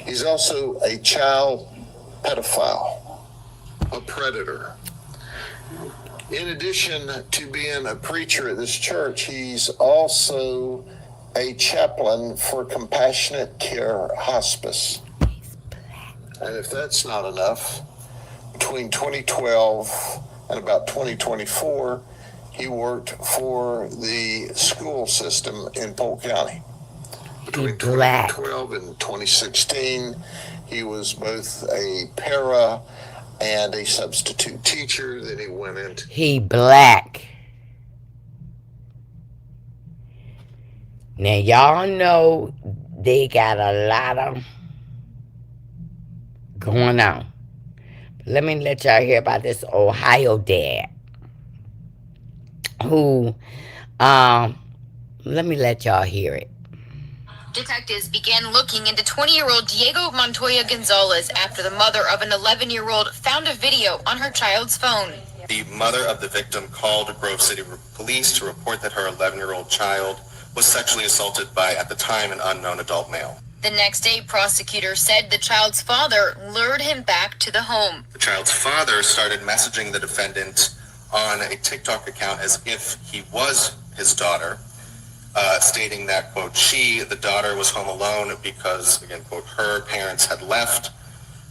He's also a child pedophile, a predator. In addition to being a preacher at this church, he's also a chaplain for Compassionate Care Hospice. And if that's not enough, between 2012 and about 2024, he worked for the school system in Polk County. Between 2012 and 2016, he was both a para and a substitute teacher. Then he went into... He black. Now, y'all know they got a lot of going on. Let me let y'all hear about this Ohio dad who, let me let y'all hear it. Detectives began looking into 20-year-old Diego Montoya Gonzalez after the mother of an 11-year-old found a video on her child's phone. The mother of the victim called Grove City Police to report that her 11-year-old child was sexually assaulted by, at the time, an unknown adult male. The next day, prosecutors said the child's father lured him back to the home. The child's father started messaging the defendant on a TikTok account as if he was his daughter, stating that, quote, the daughter, was home alone because, again, quote, her parents had left.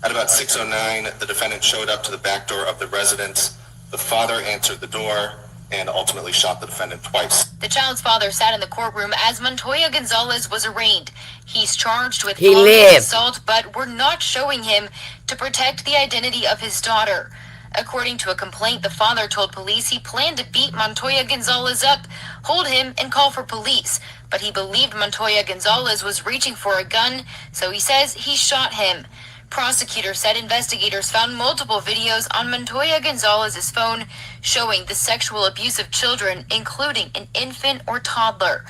At about 6:09, the defendant showed up to the back door of the residence. The father answered the door and ultimately shot the defendant twice. The child's father sat in the courtroom as Montoya Gonzalez was arraigned. He's charged with assault, but we're not showing him to protect the identity of his daughter. According to a complaint, the father told police he planned to beat Montoya Gonzalez up, hold him, and call for police. But he believed Montoya Gonzalez was reaching for a gun, so he says he shot him. Prosecutors said investigators found multiple videos on Montoya Gonzalez's phone showing the sexual abuse of children, including an infant or toddler.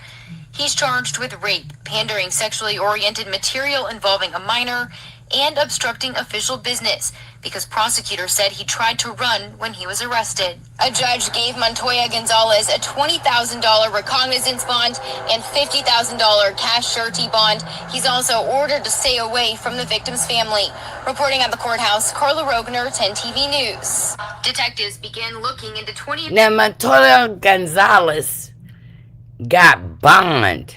He's charged with rape, pandering sexually oriented material involving a minor, and obstructing official business, because prosecutors said he tried to run when he was arrested. A judge gave Montoya Gonzalez a $20,000 recognizance bond and $50,000 cash surety bond. He's also ordered to stay away from the victim's family. Reporting at the courthouse, Carla Rogner, 10 TV News. Detectives began looking into 20... Now, Montoya Gonzalez got bond.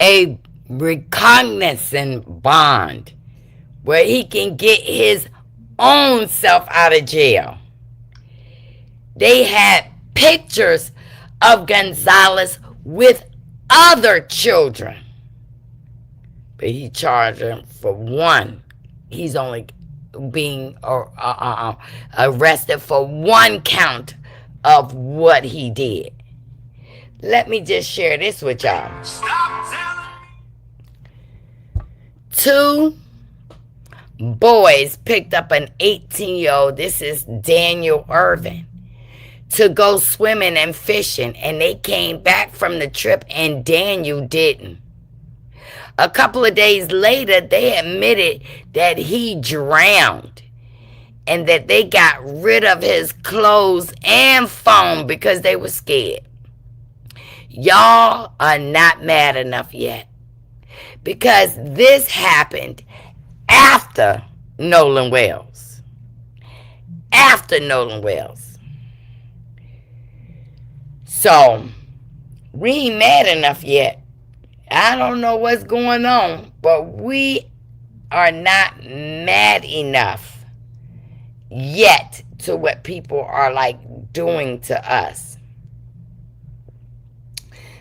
A recognizance bond where he can get his own self out of jail. They had pictures of Gonzalez with other children, but he charged him for one. He's only being arrested for one count of what he did. Let me just share this with y'all. Two boys picked up an 18-year-old, this is Daniel Irvin, to go swimming and fishing, and they came back from the trip and Daniel didn't. A couple of days later, they admitted that he drowned and that they got rid of his clothes and phone because they were scared. Y'all are not mad enough yet, because this happened after Nolan Wells. After Nolan Wells. So, we ain't mad enough yet. I don't know what's going on, but we are not mad enough yet to what people are like doing to us.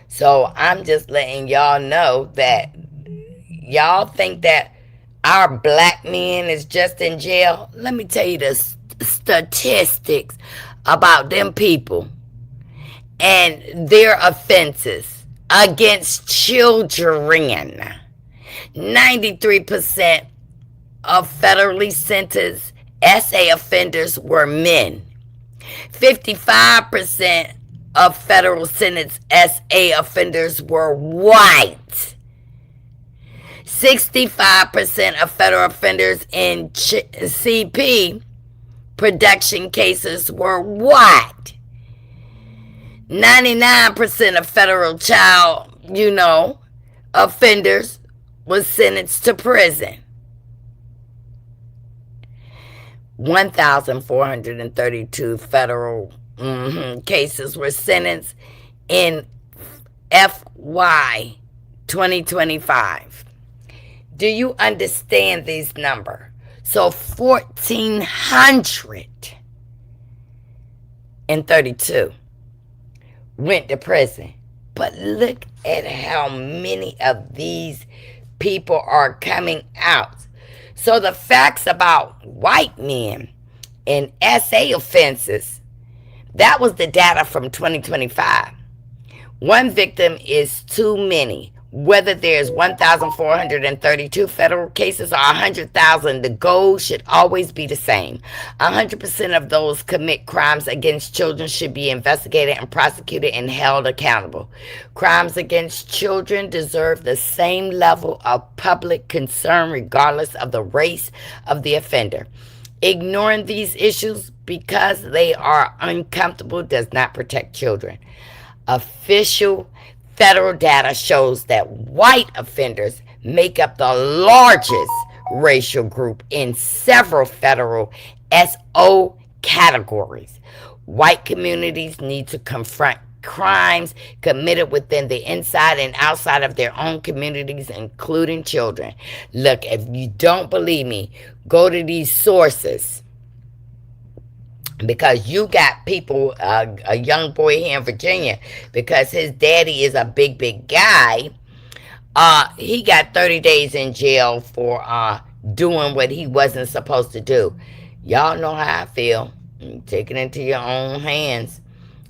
So I'm just letting y'all know that y'all think that our black men is just in jail. Let me tell you the statistics about them people and their offenses against children. 93% of federally sentenced SA offenders were men. 55% of federal sentenced SA offenders were white. 65% of federal offenders in CP production cases were white. 99% of federal child, offenders was sentenced to prison. 1,432 federal cases were sentenced in FY 2025. Do you understand these numbers? So 1,432 went to prison. But look at how many of these people are coming out. So the facts about white men and SA offenses, that was the data from 2025. One victim is too many. Whether there's 1,432 federal cases or 100,000, the goal should always be the same. 100% of those commit crimes against children should be investigated and prosecuted and held accountable. Crimes against children deserve the same level of public concern regardless of the race of the offender. Ignoring these issues because they are uncomfortable does not protect children. Official federal data shows that white offenders make up the largest racial group in several federal SO categories. White communities need to confront crimes committed within the inside and outside of their own communities, including children. Look, if you don't believe me, go to these sources. Because you got people, a young boy here in Virginia, because his daddy is a big guy, he got 30 days in jail for doing what he wasn't supposed to do. Y'all know how I feel. Take it into your own hands.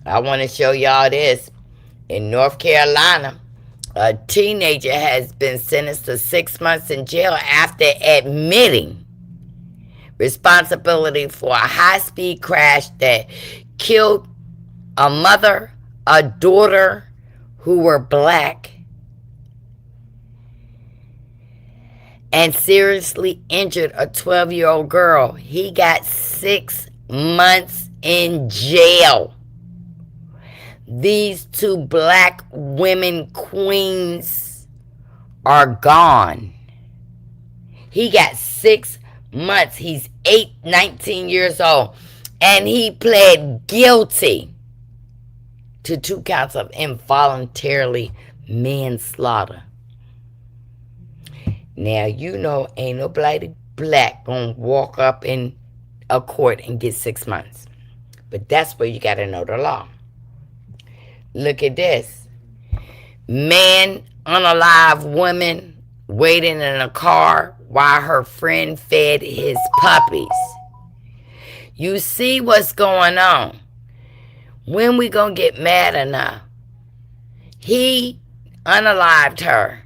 I want to show y'all this. In North Carolina, a teenager has been sentenced to 6 months in jail after admitting responsibility for a high-speed crash that killed a mother, a daughter who were black, and seriously injured a 12-year-old girl. He got 6 months in jail. These two black women queens are gone. He got 6 months. He's 19 years old, and he pled guilty to 2 counts of involuntarily manslaughter. Now, ain't nobody black gonna walk up in a court and get 6 months, but that's where you gotta know the law. Look at this. Man, unalive woman waiting in a car while her friend fed his puppies. You see what's going on. When we gonna get mad enough? He unalived her.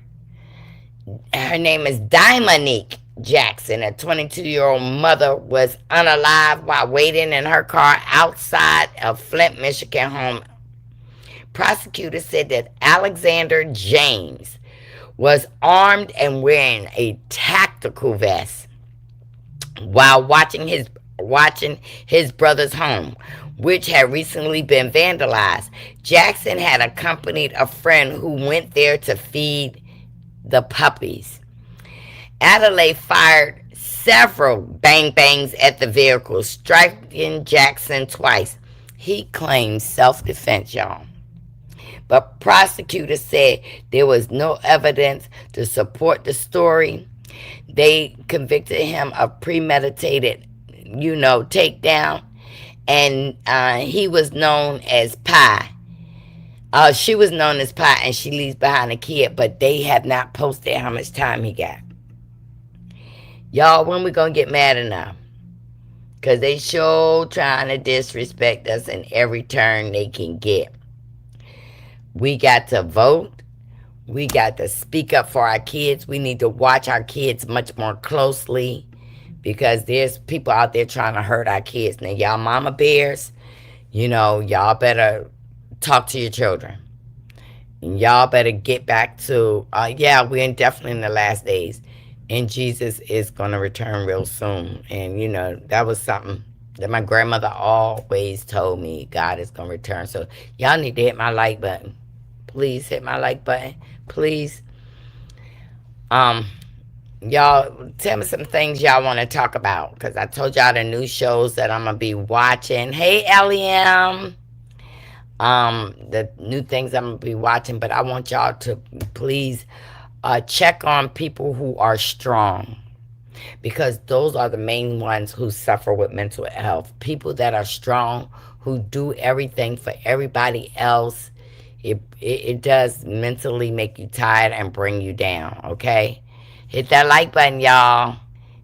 Her name is Dominique Jackson. A 22-year-old mother was unalived while waiting in her car outside of Flint, Michigan home. Prosecutors said that Alexander James was armed and wearing a tactical vest while watching his brother's home, which had recently been vandalized. Jackson had accompanied a friend who went there to feed the puppies. Adelaide fired several bang-bangs at the vehicle, striking Jackson twice. He claimed self-defense, y'all. But prosecutors said there was no evidence to support the story. They convicted him of premeditated, takedown. And he was known as Pie. She was known as Pie, and she leaves behind a kid, but they have not posted how much time he got. Y'all, when we gonna get mad enough? Because they sure trying to disrespect us in every turn they can get. We got to vote. We got to speak up for our kids. We need to watch our kids much more closely because there's people out there trying to hurt our kids. Now, y'all mama bears, y'all better talk to your children. Y'all better get back to, yeah, we're definitely in the last days. And Jesus is going to return real soon. And, that was something that my grandmother always told me. God is going to return. So y'all need to hit my like button. Please hit my like button. Please. Y'all tell me some things y'all want to talk about. Because I told y'all the new shows that I'm going to be watching. Hey, LEM. The new things I'm going to be watching. But I want y'all to please check on people who are strong, because those are the main ones who suffer with mental health. People that are strong, who do everything for everybody else. It does mentally make you tired and bring you down, okay? Hit that like button, y'all.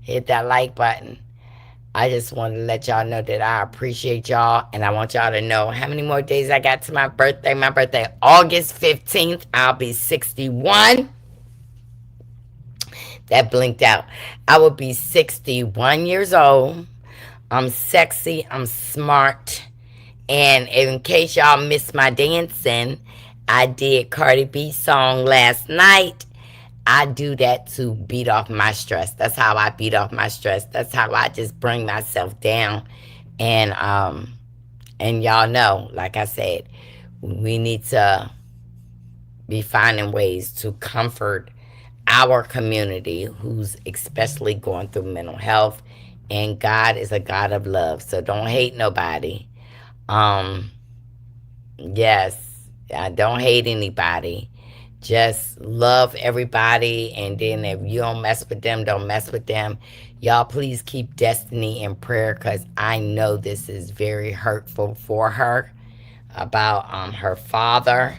Hit that like button. I just want to let y'all know that I appreciate y'all, and I want y'all to know how many more days I got to my birthday. My birthday, August 15th. I'll be 61. That blinked out. I will be 61 years old. I'm sexy. I'm smart. And in case y'all missed my dancing, I did Cardi B's song last night. I do that to beat off my stress. That's how I beat off my stress. That's how I just bring myself down. And y'all know, like I said, we need to be finding ways to comfort our community who's especially going through mental health. And God is a God of love. So don't hate nobody. Yes, I don't hate anybody. Just love everybody. And then if you don't mess with them, don't mess with them. Y'all please keep Destiny in prayer, because I know this is very hurtful for her about her father,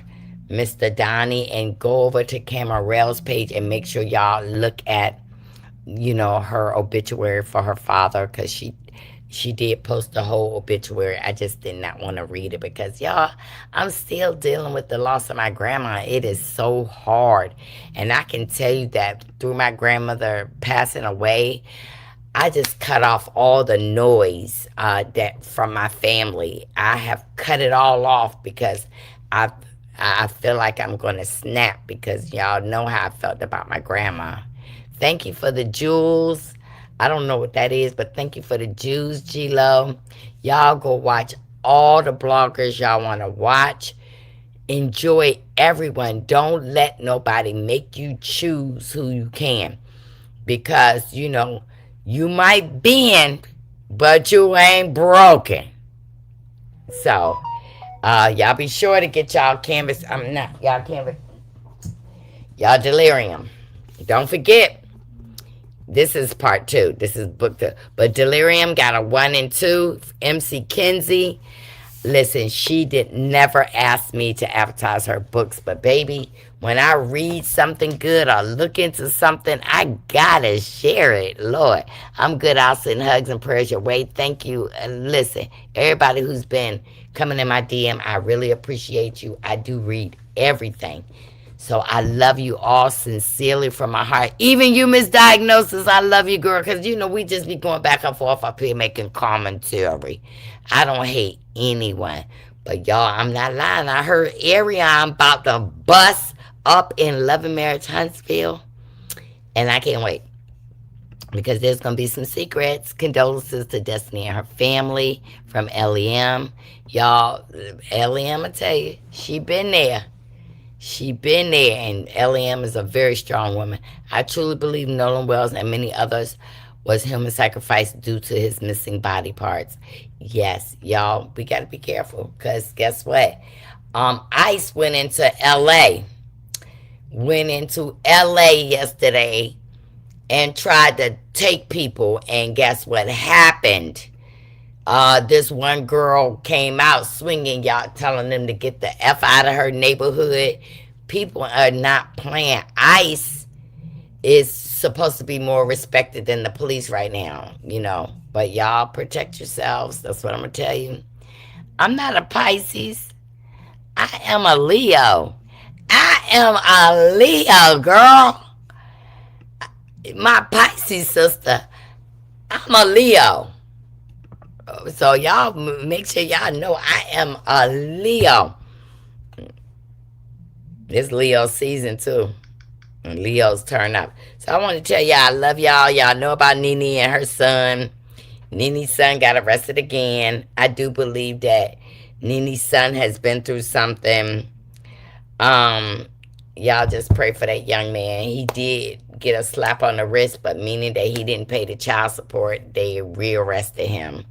Mr. Donnie. And go over to Camarell's page and make sure y'all look at, her obituary for her father, because she did post the whole obituary. I just did not want to read it because, y'all, I'm still dealing with the loss of my grandma. It is so hard. And I can tell you that through my grandmother passing away, I just cut off all the noise that from my family. I have cut it all off because I feel like I'm going to snap, because y'all know how I felt about my grandma. Thank you for the jewels. I don't know what that is, but thank you for the Jews, G-Lo. Y'all go watch all the bloggers y'all want to watch. Enjoy everyone. Don't let nobody make you choose who you can. Because, you might bend, but you ain't broken. So, y'all be sure to get y'all canvas. I'm not, y'all canvas. Y'all delirium. Don't forget. This is part 2. This is book 2. But Delirium got a 1 and 2. MC Kinsey. Listen, she did never ask me to advertise her books. But baby, when I read something good or look into something, I gotta share it. Lord, I'm good. I'll send hugs and prayers your way. Thank you. And listen, everybody who's been coming in my DM, I really appreciate you. I do read everything. So I love you all sincerely from my heart. Even you, Miss Diagnosis, I love you, girl. Because, we just be going back and forth up here making commentary. I don't hate anyone. But, y'all, I'm not lying. I heard Ariane about to bust up in Love and Marriage Huntsville. And I can't wait. Because there's going to be some secrets. Condolences to Destiny and her family from LEM. Y'all, LEM, I tell you, she been there. She been there, and LEM is a very strong woman. I truly believe Nolan Wells and many others was human sacrifice due to his missing body parts. Yes, y'all, we got to be careful, because guess what? ICE went into LA yesterday and tried to take people, and guess what happened? This one girl came out swinging, y'all, telling them to get the F out of her neighborhood. People are not playing. ICE is supposed to be more respected than the police right now, you know. But y'all protect yourselves. That's what I'm gonna tell you. I'm not a Pisces. I am a Leo. I am a Leo, girl. My Pisces sister. I'm a Leo. So y'all make sure y'all know I am a Leo. It's Leo season too. And Leo's turn up. So I want to tell y'all I love y'all. Y'all know about Nene and her son. Nene's son got arrested again. I do believe that Nene's son has been through something. Y'all just pray for that young man. He did get a slap on the wrist, but meaning that he didn't pay the child support, they rearrested him.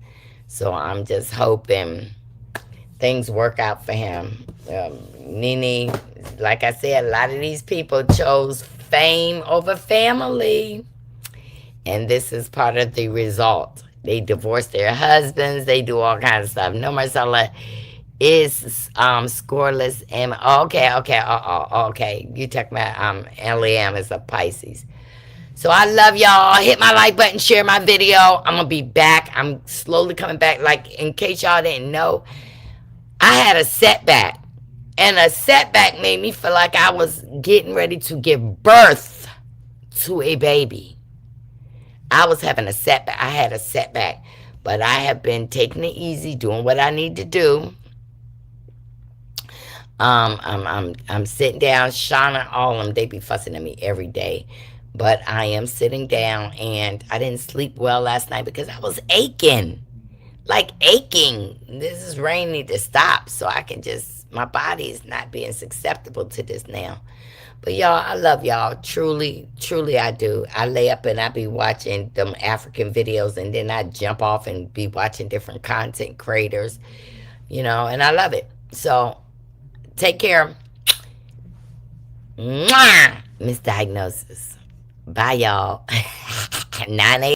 So I'm just hoping things work out for him. Nene, like I said, a lot of these people chose fame over family. And this is part of the result. They divorce their husbands. They do all kinds of stuff. No, Marcella is scoreless. And okay. You talk about Liam is a Pisces. So I love y'all. Hit my like button, share my video. I'm gonna be back. I'm slowly coming back. Like, in case y'all didn't know, I had a setback. And a setback made me feel like I was getting ready to give birth to a baby. I was having a setback. I had a setback. But I have been taking it easy, doing what I need to do. I'm sitting down. Shauna, all of them, they be fussing at me every day. But I am sitting down, and I didn't sleep well last night because I was aching. Like aching. This rain need to stop so I can just, my body is not being susceptible to this now. But y'all, I love y'all. Truly, truly I do. I lay up and I be watching them African videos, and then I jump off and be watching different content creators, you know, and I love it. So take care. Mwah! Misdiagnosis. Bye, y'all. 9 a.m.